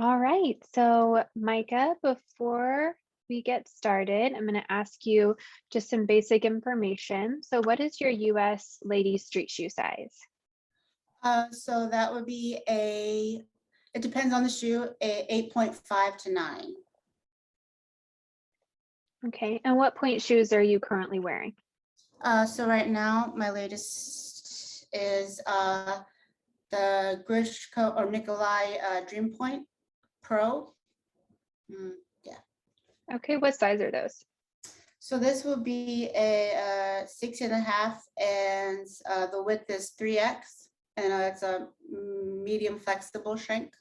All right. So, Micah, before we get started, I'm going to ask you just some basic information. So, what is your US ladies street shoe size? So that would be it depends on the shoe, a 8.5 to 9. Okay. And what point shoes are you currently wearing? So right now, my latest is the Grishko or Nikolai Dream Point Pro. Yeah. Okay. What size are those? So this will be a 6.5, and the width is 3x, and it's a medium flexible shrink.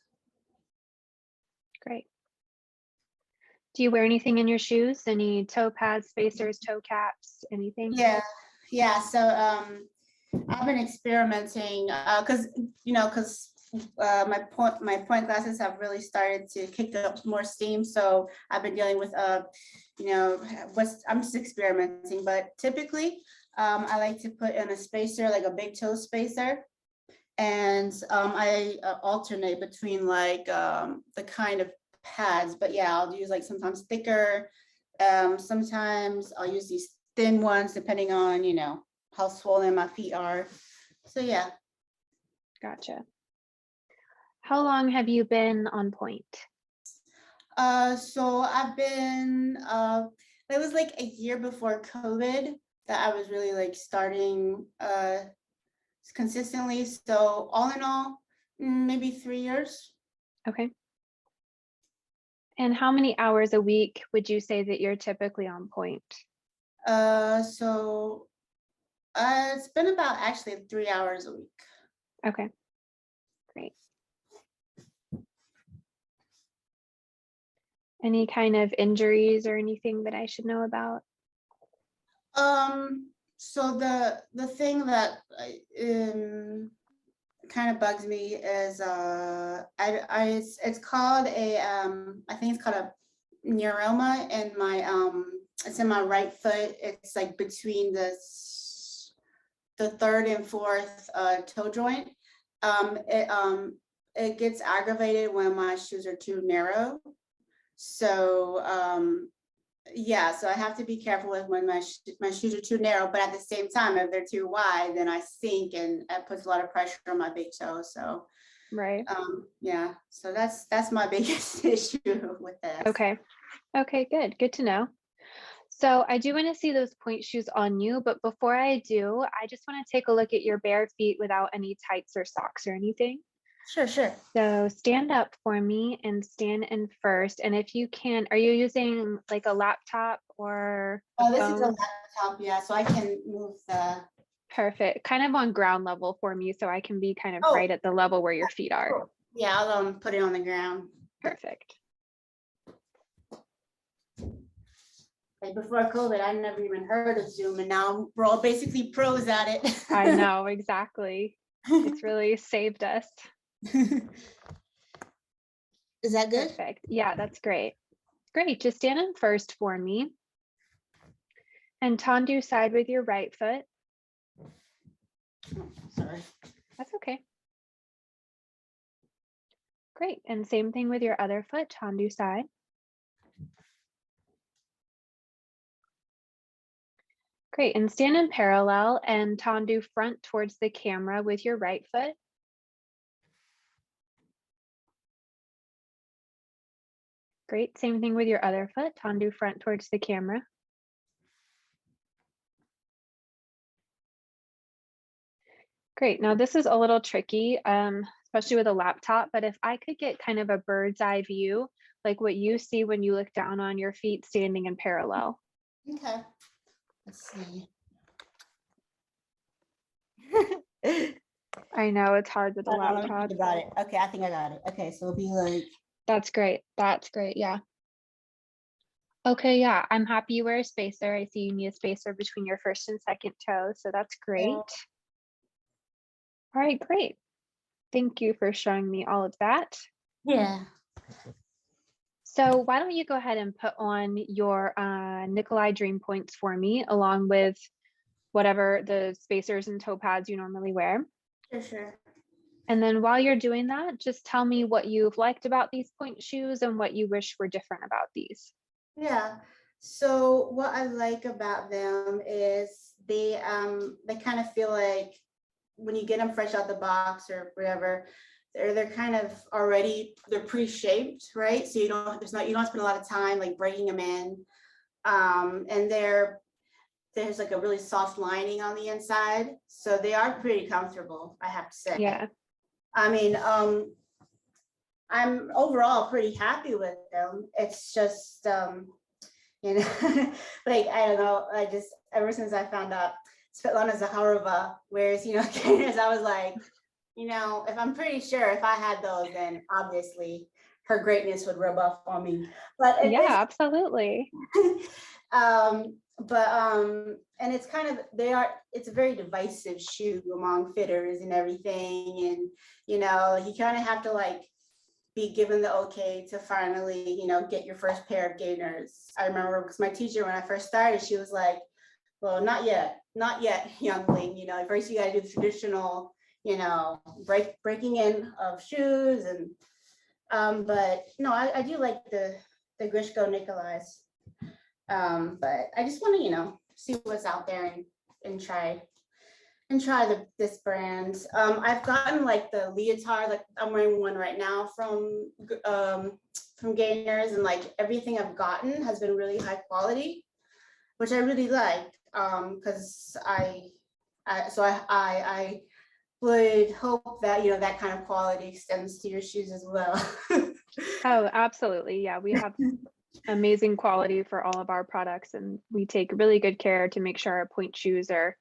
Great. Do you wear anything in your shoes? Any toe pads, spacers, toe caps, anything? Yeah. So I've been experimenting because my point glasses have really started to kick up more steam. So I've been dealing with I'm just experimenting. But typically, I like to put in a spacer, like a big toe spacer, and I alternate between like the kind of pads. But yeah, I'll use like sometimes thicker. Sometimes I'll use these thin ones depending on how swollen my feet are. So yeah. Gotcha. How long have you been on Pointe? So I've been it was like a year before COVID that I was really like starting consistently. So all in all, maybe 3 years. Okay. And how many hours a week would you say that you're typically on Pointe? So it's been about actually 3 hours a week. Okay, great. Any kind of injuries or anything that I should know about? So the thing that kind of bugs me is it's called I think it's called a neuroma in my it's in my right foot. It's like between the third and fourth toe joint. It gets aggravated when my shoes are too narrow. So yeah, so I have to be careful with when my shoes are too narrow, but at the same time, if they're too wide, then I sink and it puts a lot of pressure on my big toe. So Right. yeah, so that's my biggest issue with this. Okay. Okay, good. Good to know. So I do want to see those Pointe shoes on you, but before I do, I just want to take a look at your bare feet without any tights or socks or anything. Sure. So stand up for me and stand in first. And if you can, are you using like a laptop or a This phone? is a laptop, yeah, so I can move the. Perfect. Kind of on ground level for me, so I can be kind of right at the level where your feet are. Yeah, I'll put it on the ground. Perfect. Like before COVID, I never even heard of Zoom, and now we're all basically pros at it. I know, exactly. It's really saved us. Is that good? Perfect. Yeah, that's great. Great. Just stand in first for me. And tendu side with your right foot. Oh, sorry. That's okay. Great. And same thing with your other foot, tendu side. Great. And stand in parallel and tendu front towards the camera with your right foot. Great. Same thing with your other foot, tendu front towards the camera. Great. Now this is a little tricky, especially with a laptop, but if I could get kind of a bird's eye view, like what you see when you look down on your feet standing in parallel. Okay. Let's see. I know it's hard with a laptop. Got it. Okay, I think I got it. Okay, so it'll be like. That's great. That's great. Yeah. Okay, yeah, I'm happy you wear a spacer. I see you need a spacer between your first and second toe, so that's great. Yeah. All right, great. Thank you for showing me all of that. Yeah. So why don't you go ahead and put on your Nikolai Dream Points for me, along with whatever the spacers and toe pads you normally wear. Sure. And then while you're doing that, just tell me what you've liked about these point shoes and what you wish were different about these. Yeah. So what I like about them is they kind of feel like when you get them fresh out the box or whatever, they're kind of already, they're pre-shaped, right? So you don't spend a lot of time like breaking them in. And there's like a really soft lining on the inside. So they are pretty comfortable, I have to say. Yeah. I mean, I'm overall pretty happy with them. It's just, you know, like, I don't know, I just, ever since I found out Svetlana Zaharova wears, you know, Gaynors, I was like, you know, if I'm pretty sure if I had those, then obviously her greatness would rub off on me. But at Yeah, this, absolutely. and it's kind of, it's a very divisive shoe among fitters and everything. And, you know, you kind of have to like be given the okay to finally, you know, get your first pair of Gaynors. I remember because my teacher, when I first started, she was like, well, not yet, youngling, you know, first you got to do the traditional, you know, breaking in of shoes. And, but no, I do like the Grishko Nikolai's. But I just want to, you know, see what's out there and try this brand. I've gotten like the leotard, like I'm wearing one right now from Gaynors, and like everything I've gotten has been really high quality, which I really like. Because I would hope that, you know, that kind of quality extends to your shoes as well. Oh, absolutely. Yeah, we have amazing quality for all of our products, and we take really good care to make sure our point shoes are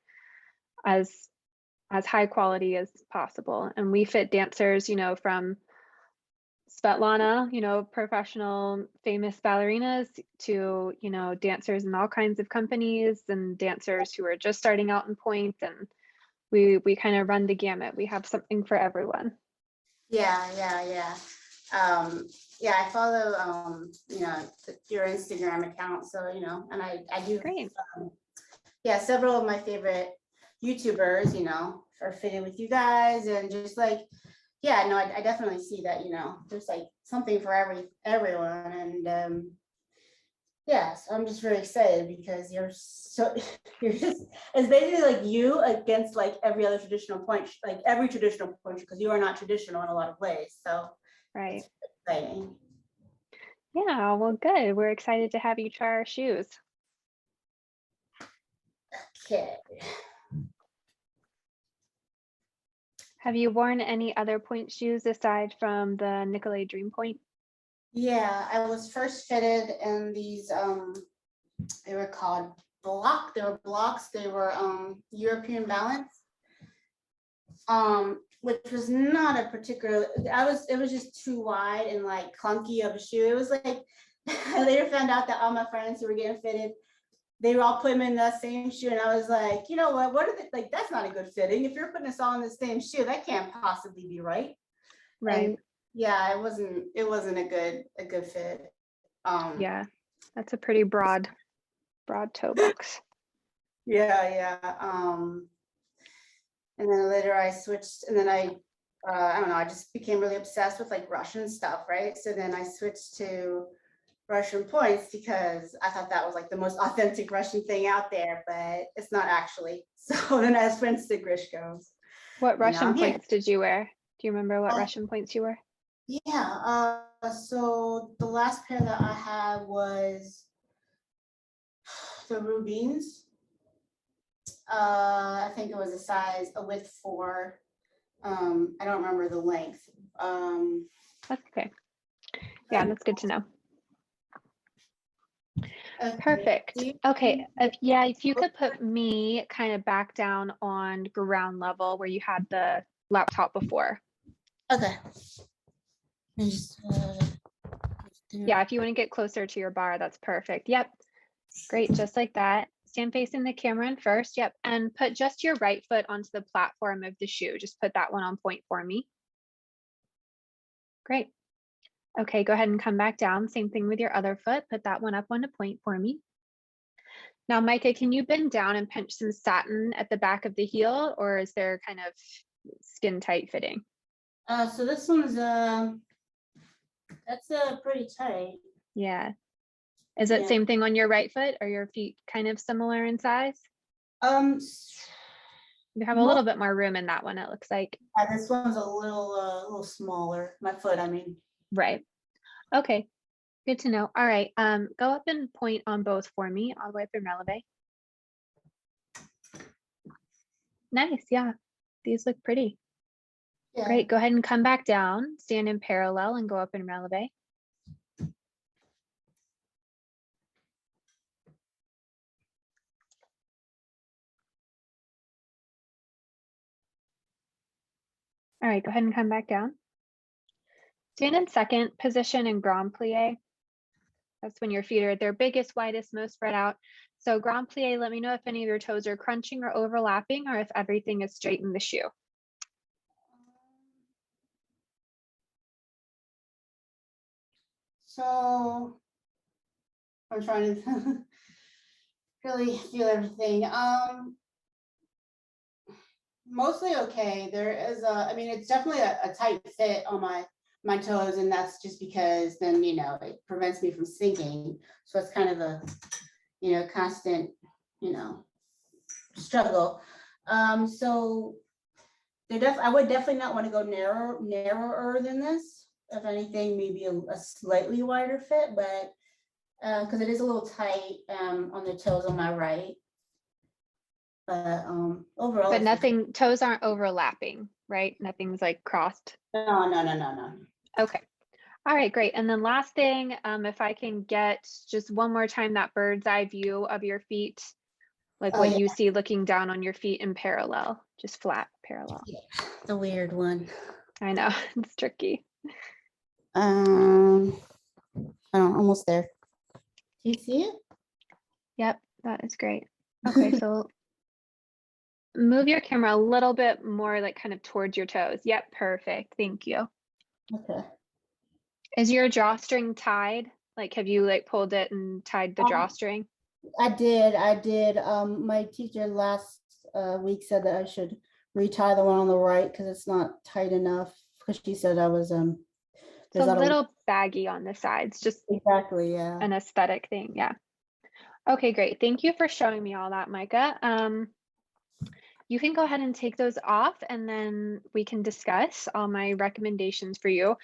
as high quality as possible. And we fit dancers, you know, from Svetlana, you know, professional famous ballerinas, to, you know, dancers in all kinds of companies and dancers who are just starting out in point. And we kind of run the gamut. We have something for everyone. Yeah. Yeah, I follow, you know, your Instagram account. So, you know, and I do, Great. yeah, several of my favorite YouTubers, you know, are fitted with you guys, and just like, yeah, no, I definitely see that, you know, there's like something for everyone. And yeah, so I'm just very excited because you're just, it's basically like you against like every other traditional point, like every traditional point, because you are not traditional in a lot of ways. So Right. it's exciting. Yeah, well, good. We're excited to have you try our shoes. Okay. Have you worn any other point shoes aside from the Nicolay Dream Point? Yeah, I was first fitted in these, they were called they were blocks, they were European balance. Which was not a particular, it was just too wide and like clunky of a shoe. It was like, I later found out that all my friends who were getting fitted, they were all putting them in that same shoe. And I was like, you know what are they, like, that's not a good fitting. If you're putting us all in the same shoe, that can't possibly be right. Right. And yeah, it wasn't a good fit. Yeah, that's a pretty broad toe box. Yeah. And then later I switched, and then I don't know, I just became really obsessed with like Russian stuff, right? So then I switched to Russian points because I thought that was like the most authentic Russian thing out there, but it's not actually. So then I switched to Grishko's. What And now Russian I'm here. points did you wear? Do you remember what Uh, Russian points you were? yeah, so the last pair that I had was the Rubins. I think it was a width 4. I don't remember the length. That's okay. Yeah, that's good to know. Okay. Perfect. Okay. If you could put me kind of back down on ground level where you had the laptop before. Okay. Yeah, if you want to get closer to your bar, that's perfect. Yep. Great. Just like that. Stand facing the camera in first. Yep. And put just your right foot onto the platform of the shoe. Just put that one on point for me. Great. Okay, go ahead and come back down. Same thing with your other foot. Put that one up on the point for me. Now, Micah, can you bend down and pinch some satin at the back of the heel, or is there kind of skin tight fitting? So this one's that's pretty tight. Yeah. Is it Yeah. same thing on your right foot? Are your feet kind of similar in size? You have a little bit more room in that one, it looks like. This one's a little smaller. My foot, I mean. Right. Okay. Good to know. All right. Go up and point on both for me, all the way up in releve. Nice. Yeah. These look pretty. Yeah. Great. Go ahead and come back down, stand in parallel and go up in releve. All right. Go ahead and come back down. Stand in second position in grand plie. That's when your feet are at their biggest, widest, most spread out. So grand plie, let me know if any of your toes are crunching or overlapping or if everything is straight in the shoe. So I'm trying to really feel everything. Mostly okay. There is I mean, it's definitely a tight fit on my toes, and that's just because then, you know, it prevents me from sinking. So it's kind of a, you know, constant, you know, struggle. So I would definitely not want to go narrower than this. If anything, maybe a slightly wider fit, but because it is a little tight on the toes on my right. But overall, But nothing, toes aren't overlapping, right? Nothing's like crossed. no. Okay. All right, great. And then last thing, if I can get just one more time that bird's eye view of your feet, like what you see looking down on your feet in parallel, just flat parallel. Yeah, the weird one. I know, it's tricky. Almost there. Do you see it? Yep, that is great. Okay, so move your camera a little bit more like kind of towards your toes. Yep, perfect. Thank you. Okay. Is your drawstring tied? Like, have you like pulled it and tied the drawstring? I did. My teacher last week said that I should retie the one on the right because it's not tight enough. Because she said I was It's a little baggy on the sides, just exactly, yeah. an aesthetic thing. Yeah. Okay, great. Thank you for showing me all that, Micah. You can go ahead and take those off and then we can discuss all my recommendations for you.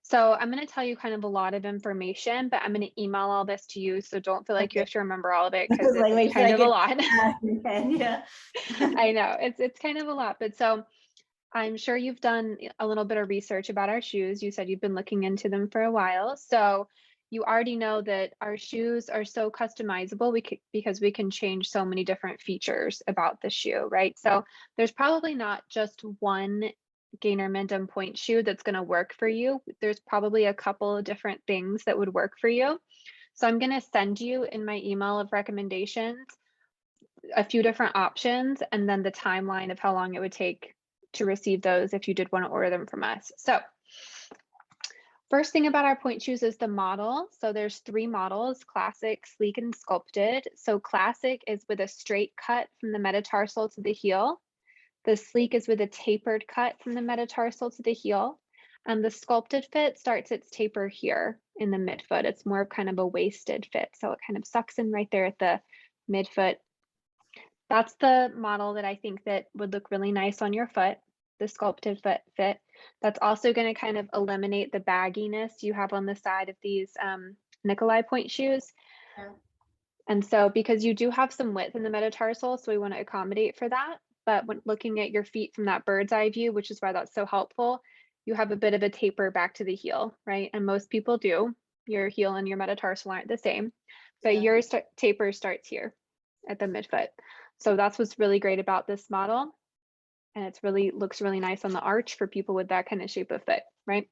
So I'm going to tell you kind of a lot of information, but I'm going to email all this to you. So don't feel like you have to remember all of it because it's kind of a lot. Yeah. I know it's kind of a lot, but so I'm sure you've done a little bit of research about our shoes. You said you've been looking into them for a while. So you already know that our shoes are so customizable because we can change so many different features about the shoe, right? So there's probably not just one Gaynor Minden Pointe shoe that's going to work for you. There's probably a couple of different things that would work for you. So I'm going to send you in my email of recommendations a few different options and then the timeline of how long it would take to receive those if you did want to order them from us. So first thing about our Pointe shoes is the model. So there's 3 models: classic, sleek, and sculpted. So classic is with a straight cut from the metatarsal to the heel. The sleek is with a tapered cut from the metatarsal to the heel. And the sculpted fit starts its taper here in the midfoot. It's more of kind of a waisted fit. So it kind of sucks in right there at the midfoot. That's the model that I think that would look really nice on your foot, the sculpted foot fit. That's also going to kind of eliminate the bagginess you have on the side of these Nicolai Pointe shoes. Yeah. And so because you do have some width in the metatarsal, so we want to accommodate for that. But when looking at your feet from that bird's eye view, which is why that's so helpful, you have a bit of a taper back to the heel, right? And most people do. Your heel and your metatarsal aren't the same, but your taper starts here at the midfoot. So that's what's really great about this model. And it's really looks really nice on the arch for people with that kind of shape of foot, right?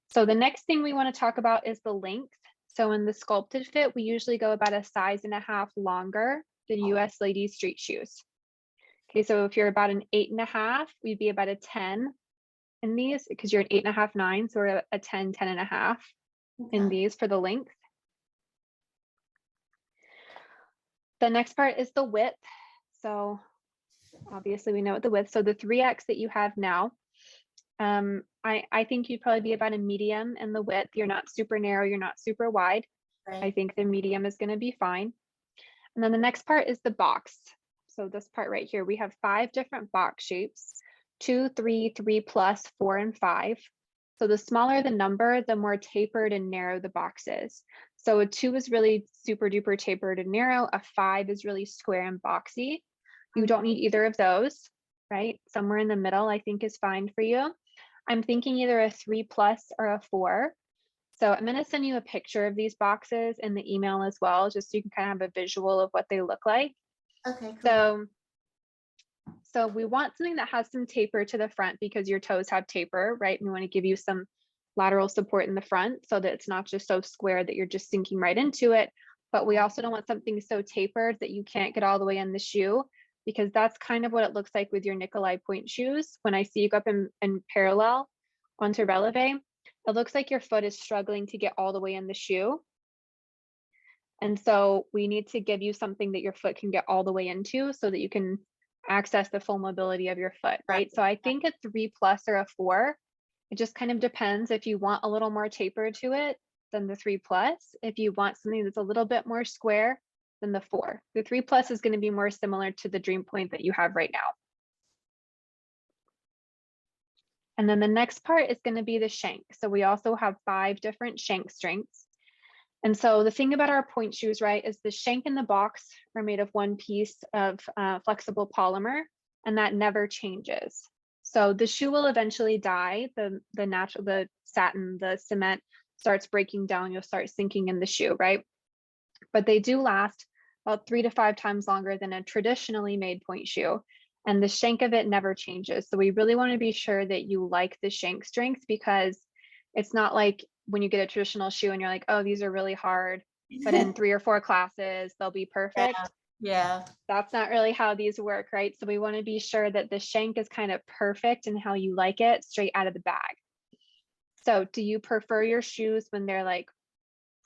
So the next thing we want to talk about is the length. So in the sculpted fit, we usually go about a size and a half longer than US ladies street shoes. Okay, so if you're about an 8.5, we'd be about a 10 in these because you're an 8.5, 9. So we're a 10, 10.5 in these for the length. The next part is the width. So obviously we know what the width. So the 3X that you have now, I I think you'd probably be about a medium in the width. You're not super narrow, you're not super wide. I Right. think the medium is going to be fine. And then the next part is the box. So this part right here, we have 5 different box shapes, 2, 3, 3 plus, 4, and 5. So the smaller the number, the more tapered and narrow the box is. So a 2 is really super duper tapered and narrow. A 5 is really square and boxy. You don't need either of those, right? Somewhere in the middle, I think is fine for you. I'm thinking either a 3 plus or a 4. So I'm going to send you a picture of these boxes in the email as well, just so you can kind of have a visual of what they look like. Okay, cool. So we want something that has some taper to the front because your toes have taper, right? We want to give you some lateral support in the front so that it's not just so square that you're just sinking right into it. But we also don't want something so tapered that you can't get all the way in the shoe, because that's kind of what it looks like with your Nicolai Pointe shoes. When I see you go up in parallel onto releve, it looks like your foot is struggling to get all the way in the shoe. And so we need to give you something that your foot can get all the way into so that you can access the full mobility of your foot, right? So I think a 3 plus or a 4. It just kind of depends. If you want a little more taper to it, then the 3 plus. If you want something that's a little bit more square, then the 4. The 3 plus is going to be more similar to the Dream Point that you have right now. And then the next part is going to be the shank. So we also have 5 different shank strengths. And so the thing about our Pointe shoes, right, is the shank and the box are made of one piece of flexible polymer, and that never changes. So the shoe will eventually die. The satin, the cement starts breaking down. You'll start sinking in the shoe, right? But they do last about 3 to 5 times longer than a traditionally made Pointe shoe. And the shank of it never changes. So we really want to be sure that you like the shank strength, because it's not like when you get a traditional shoe and you're like, oh, these are really hard, but in 3 or 4 classes, they'll be perfect. Yeah. That's not really how these work, right? So we want to be sure that the shank is kind of perfect in how you like it straight out of the bag. So do you prefer your shoes when they're like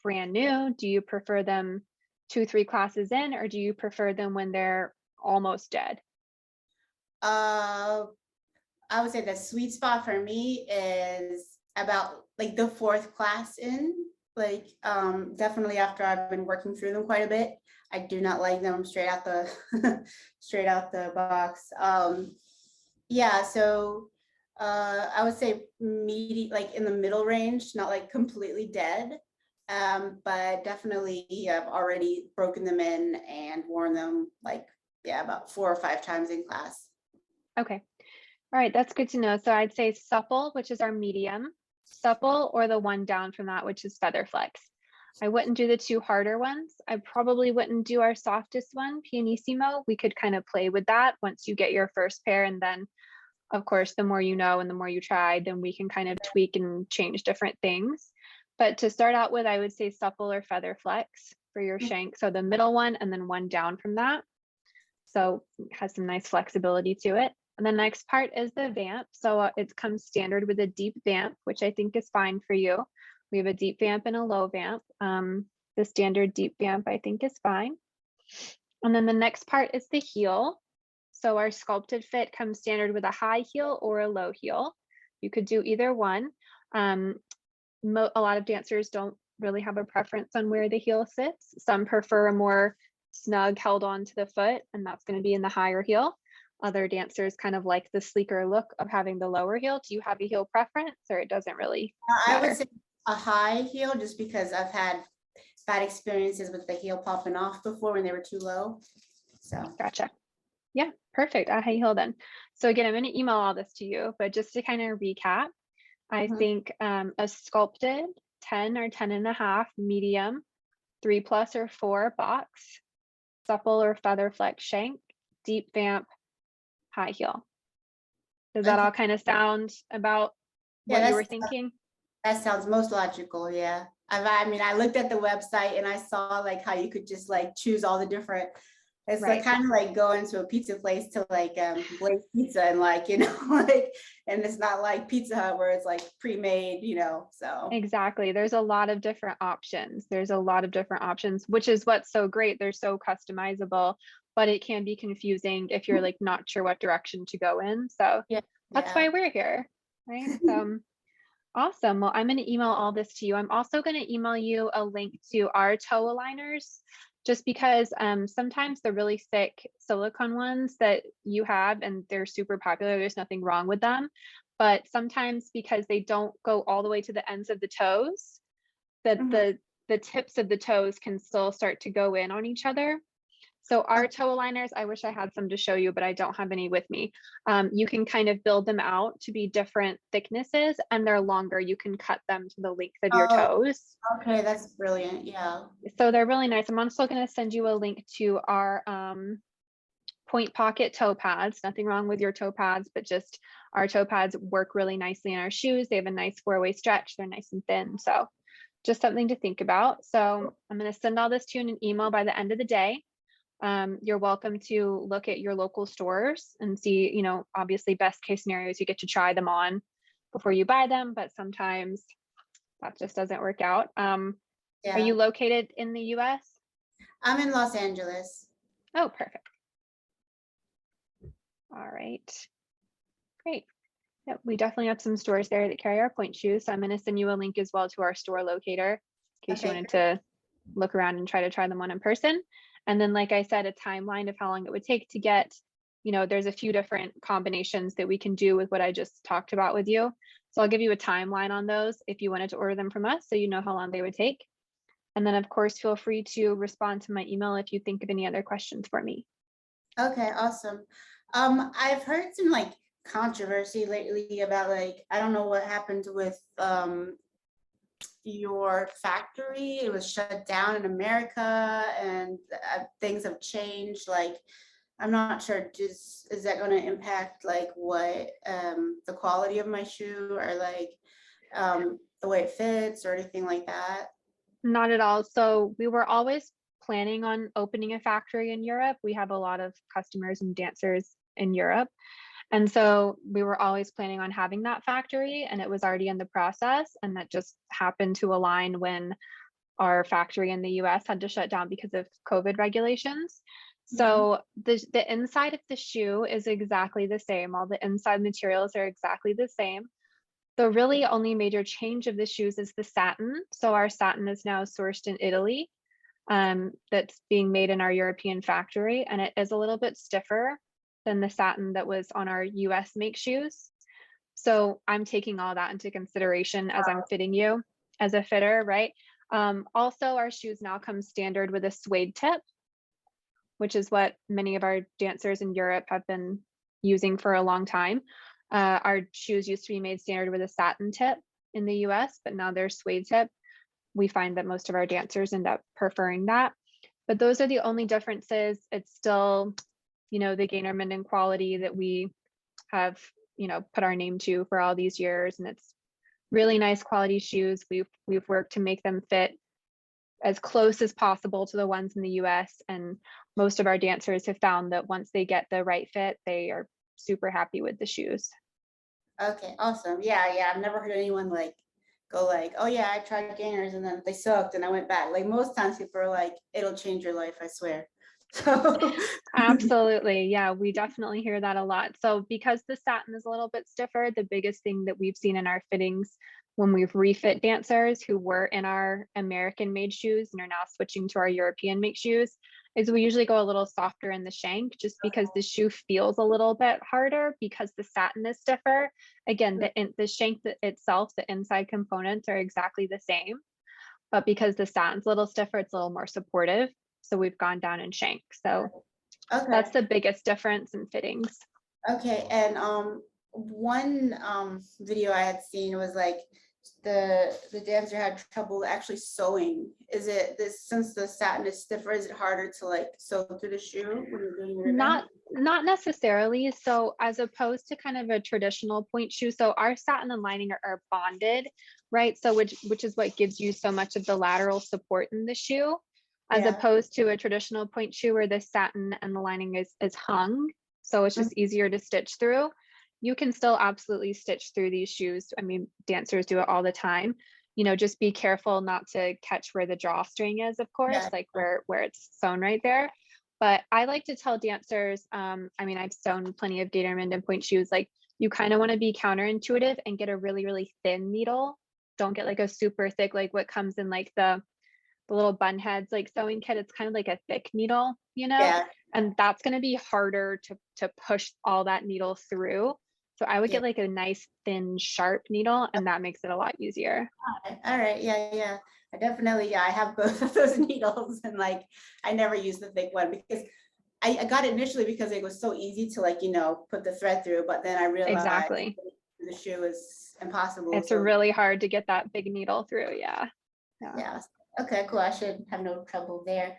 brand new? Do you prefer them 2, 3 classes in, or do you prefer them when they're almost dead? I would say the sweet spot for me is about like the 4th class in, like definitely after I've been working through them quite a bit. I do not like them straight out the straight out the box. Yeah, so I would say like in the middle range, not like completely dead. But definitely I've already broken them in and worn them like, yeah, about 4 or 5 times in class. Okay. All right, that's good to know. So I'd say supple, which is our medium, supple, or the one down from that, which is feather flex. I wouldn't do the 2 harder ones. I probably wouldn't do our softest one, pianissimo. We could kind of play with that once you get your first pair. And then, of course, the more you know and the more you try, then we can kind of tweak and change different things. But to start out with, I would say supple or feather flex for your shank. So the middle one and then one down from that. So it has some nice flexibility to it. And the next part is the vamp. So it comes standard with a deep vamp, which I think is fine for you. We have a deep vamp and a low vamp. The standard deep vamp I think is fine. And then the next part is the heel. So our sculpted fit comes standard with a high heel or a low heel. You could do either one. A lot of dancers don't really have a preference on where the heel sits. Some prefer a more snug held on to the foot, and that's going to be in the higher heel. Other dancers kind of like the sleeker look of having the lower heel. Do you have a heel preference, or it doesn't really I matter? would say a high heel, just because I've had bad experiences with the heel popping off before when they were too low. So Gotcha. Yeah, perfect. A high heel then. So again, I'm going to email all this to you, but just to kind of recap, I think a sculpted 10 or 10 and a half medium, 3 plus or 4 box, supple or feather flex shank, deep vamp, high heel. Does that okay. all kind of sound about what you were thinking? That sounds most logical. Yeah. I mean, I looked at the website and I saw like how you could just like choose all the different. It's like Right. kind of like going to a pizza place to like Blaze Pizza and like, you know, like, and it's not like Pizza Hut where it's like pre-made, you know, so. Exactly. There's a lot of different options. Which is what's so great. They're so customizable, but it can be confusing if you're like not sure what direction to go in. So Yeah. that's why we're here, right? Awesome. Well, I'm going to email all this to you. I'm also going to email you a link to our toe aligners, just because sometimes the really thick silicone ones that you have, and they're super popular, there's nothing wrong with them. But sometimes because they don't go all the way to the ends of the toes, that Mhm. the tips of the toes can still start to go in on each other. So our Okay. toe aligners, I wish I had some to show you, but I don't have any with me. You can kind of build them out to be different thicknesses, and they're longer. You can cut them to the length of your Oh, toes. okay, that's brilliant. Yeah. So they're really nice. I'm also going to send you a link to our point pocket toe pads. Nothing wrong with your toe pads, but just our toe pads work really nicely in our shoes. They have a nice four-way stretch. They're nice and thin. So just something to think about. So I'm going to send all this to you in an email by the end of the day. You're welcome to look at your local stores and see, obviously best case scenarios, you get to try them on before you buy them, but sometimes that just doesn't work out. Are you Yeah. located in the US? I'm in Los Angeles. Oh, perfect. All right. Great. Yep, we definitely have some stores there that carry our point shoes. So I'm going to send you a link as well to our store locator in case you Okay, wanted great. to look around and try them on in person. And then, like I said, a timeline of how long it would take to get, there's a few different combinations that we can do with what I just talked about with you. So I'll give you a timeline on those if you wanted to order them from us so you know how long they would take. And then, of course, feel free to respond to my email if you think of any other questions for me. Okay, awesome. I've heard some like controversy lately about like, I don't know what happened with your factory. It was shut down in America and things have changed. Like, I'm not sure, is that going to impact like what the quality of my shoe or like the way it fits or anything like that? Not at all. So we were always planning on opening a factory in Europe. We have a lot of customers and dancers in Europe. And so we were always planning on having that factory, and it was already in the process. And that just happened to align when our factory in the US had to shut down because of COVID regulations. Mhm. So the inside of the shoe is exactly the same. All the inside materials are exactly the same. The really only major change of the shoes is the satin. So our satin is now sourced in Italy. That's being made in our European factory, and it is a little bit stiffer than the satin that was on our US make shoes. So I'm taking all that into consideration as I'm fitting you as a fitter, right? Also, our shoes now come standard with a suede tip, which is what many of our dancers in Europe have been using for a long time. Our shoes used to be made standard with a satin tip in the US, but now they're suede tip. We find that most of our dancers end up preferring that. But those are the only differences. It's still, the Gaynor Minden quality that we have, put our name to for all these years. And it's really nice quality shoes. We've worked to make them fit as close as possible to the ones in the US. And most of our dancers have found that once they get the right fit, they are super happy with the shoes. Okay, awesome. Yeah, yeah. I've never heard anyone like go like, oh yeah, I tried gainers and then they sucked and I went back. Like most times people are like, it'll change your life, I swear. So Absolutely. Yeah, we definitely hear that a lot. So because the satin is a little bit stiffer, the biggest thing that we've seen in our fittings when we've refit dancers who were in our American made shoes and are now switching to our European make shoes is we usually go a little softer in the shank just because the shoe feels a little bit harder because the satin is stiffer. Again, the shank itself, the inside components are exactly the same, but because the satin's a little stiffer, it's a little more supportive. So we've gone down in shank. So okay. that's the biggest difference in fittings. Okay. And one video I had seen was like the dancer had trouble actually sewing. Is it this since the satin is stiffer, is it harder to like sew through the shoe when you're doing ribbon? Not necessarily. So as opposed to kind of a traditional point shoe, so our satin and lining are bonded, right? So which is what gives you so much of the lateral support in the shoe, as Yeah. opposed to a traditional point shoe where the satin and the lining is hung. So it's Mhm. just easier to stitch through. You can still absolutely stitch through these shoes. I mean, dancers do it all the time. Just be careful not to catch where the drawstring is, of course, Yeah. like where it's sewn right there. But I like to tell dancers, I mean, I've sewn plenty of Gator Minden point shoes, like you kind of want to be counterintuitive and get a really, really thin needle. Don't get like a super thick, like what comes in like the little bun heads, like sewing kit. It's kind of like a thick needle, you know, Yeah, and that's going to be harder to push all that needle through. So I would yeah. get like a nice thin sharp needle, and that makes it a lot easier. All right, yeah, yeah. I definitely, yeah, I have both of those needles, and like I never use the thick one because I got it initially because it was so easy to like, put the thread through, but then I realized Exactly. the shoe is impossible. It's So really hard to get that big needle through. Yeah. Yeah. yeah. Okay, cool. I should have no trouble there.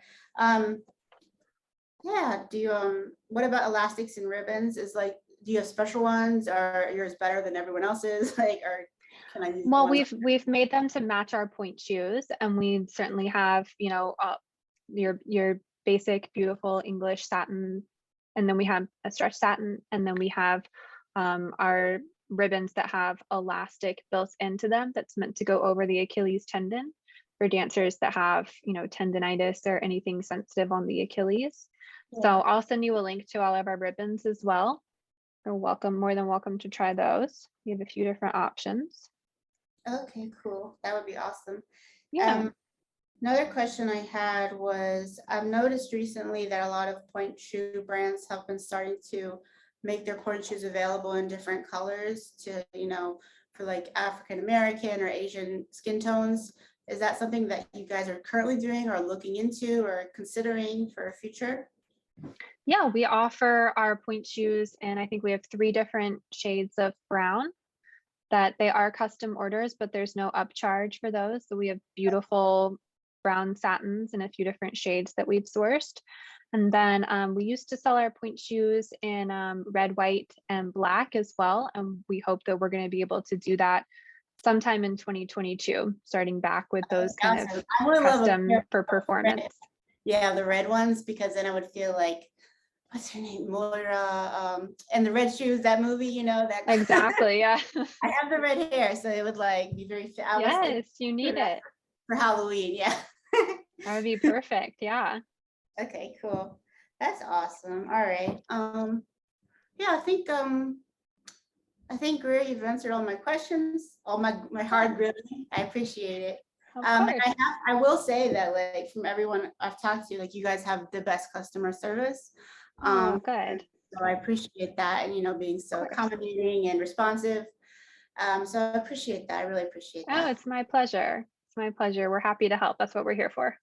Yeah, do you what about elastics and ribbons? Is like, do you have special ones? Or are yours better than everyone else's? Like, or can I use the Well, ones? we've made them to match our point shoes, and we certainly have, your basic beautiful English satin, and then we have a stretch satin, and then we have our ribbons that have elastic built into them that's meant to go over the Achilles tendon for dancers that have, tendonitis or anything sensitive on the Achilles. So Yeah. I'll send you a link to all of our ribbons as well. You're welcome, more than welcome to try those. We have a few different options. Okay, cool. That would be awesome. Yeah. Another question I had was, I've noticed recently that a lot of point shoe brands have been starting to make their point shoes available in different colors to, for like African American or Asian skin tones. Is that something that you guys are currently doing or looking into or considering for a future? Yeah, we offer our point shoes, and I think we have 3 different shades of brown that they are custom orders, but there's no upcharge for those. So we have beautiful brown satins in a few different shades that we've sourced. And then we used to sell our point shoes in red, white, and black as well. And we hope that we're going to be able to do that sometime in 2022, starting back with those kind of Awesome. I would love a pair custom for of red. performance. Yeah, the red ones, because then I would feel like, what's her name, Moira, and the red shoes, that movie, that Exactly. Yeah. I have the red hair, so it would like be very. I was thinking Yes, you need it. for Halloween. Yeah. That would be perfect. Yeah. Okay, cool. That's awesome. All right. Yeah, I think Greer, you've answered all my questions, all my hard grilling. I appreciate it. Of And course. I will say that like from everyone I've talked to, like you guys have the best customer service. Oh, good. So I appreciate that, and being Of so course. accommodating and responsive. So I appreciate that. I really appreciate Oh, that. it's my pleasure. It's my pleasure. We're happy to help. That's what we're here for.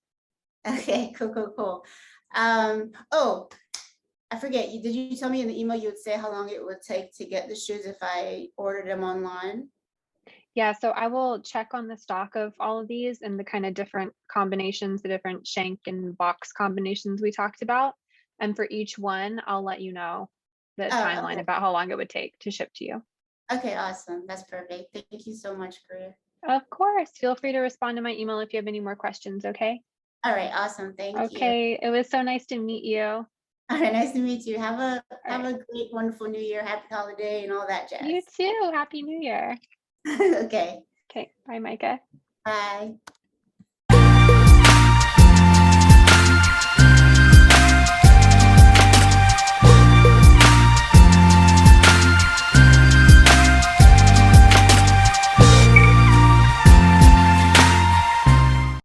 Okay, cool, cool, cool. Oh, I forget. Did you tell me in the email you would say how long it would take to get the shoes if I ordered them online? Yeah, so I will check on the stock of all of these and the kind of different combinations, the different shank and box combinations we talked about. And for each one, I'll let you know the Oh, timeline okay. about how long it would take to ship to you. Okay, awesome. That's perfect. Thank you so much, Greer. Of course. Feel free to respond to my email if you have any more questions, okay? All right, awesome. Thank you. Okay, it was so nice to meet you. All All right, nice to meet you. Have a right. great, wonderful New Year, happy holiday, and all that You jazz. too. Happy New Year. Okay, Okay, bye, Micah. bye.